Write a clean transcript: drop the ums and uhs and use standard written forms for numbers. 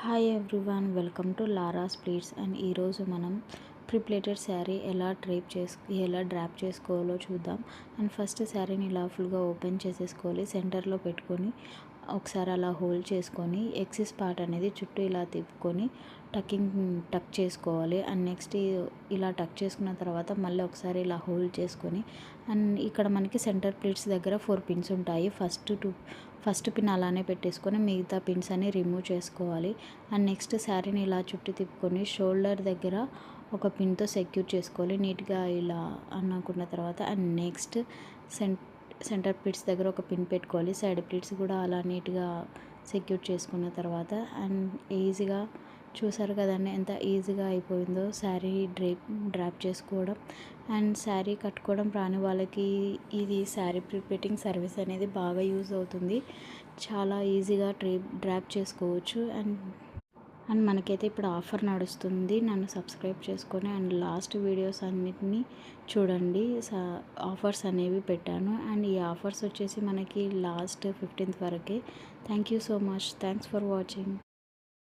Hi everyone, welcome to Laura's pleats. And ఈరోజు మనం ప్రిప్లేటెడ్ శారీ ఎలా డ్రాప్ చేసుకోవాలో చూద్దాం. అండ్ ఫస్ట్ శారీని ఇలా ఫుల్గా ఓపెన్ చేసేసుకోవాలి. సెంటర్లో పెట్టుకొని ఒకసారి అలా హోల్డ్ చేసుకొని ఎక్సిస్ పార్ట్ అనేది చుట్టూ ఇలా తిప్పుకొని టక్ చేసుకోవాలి. అండ్ నెక్స్ట్ ఇలా టక్ చేసుకున్న తర్వాత మళ్ళీ ఒకసారి ఇలా హోల్డ్ చేసుకొని, అండ్ ఇక్కడ మనకి సెంటర్ ప్లేట్స్ దగ్గర 4 పిన్స్ ఉంటాయి. ఫస్ట్ పిన్ అలానే పెట్టేసుకొని మిగతా పిన్స్ అన్ని రిమూవ్ చేసుకోవాలి. అండ్ నెక్స్ట్ శారీని ఇలా చుట్టూ తిప్పుకొని షోల్డర్ దగ్గర ఒక పిన్తో సెక్యూర్ చేసుకోవాలి నీట్గా ఇలా అనుకున్న తర్వాత. అండ్ నెక్స్ట్ సెంటర్ ప్లీట్స్ దగ్గర ఒక పిన్ పెట్టుకోవాలి. సైడ్ ప్లీట్స్ కూడా అలా నీట్గా సెక్యూర్ చేసుకున్న తర్వాత, అండ్ ఈజీగా చూసారు కదండి ఎంత ఈజీగా అయిపోయిందో శారీ డ్రాప్ చేసుకోవడం. అండ్ శారీ కట్టుకోవడం రాని వాళ్ళకి ఇది శారీ ప్రిపేటింగ్ సర్వీస్ అనేది బాగా యూజ్ అవుతుంది. చాలా ఈజీగా డ్రాప్ చేసుకోవచ్చు. అండ్ మనకైతే ఇప్పుడు ఆఫర్ నడుస్తుంది. నన్ను సబ్స్క్రైబ్ చేసుకొని అండ్ లాస్ట్ వీడియోస్ అన్నిటినీ చూడండి. ఆఫర్స్ అనేవి పెట్టాను. అండ్ ఈ ఆఫర్స్ వచ్చేసి మనకి లాస్ట్ 15th వరకే. Thank you so much. Thanks for watching.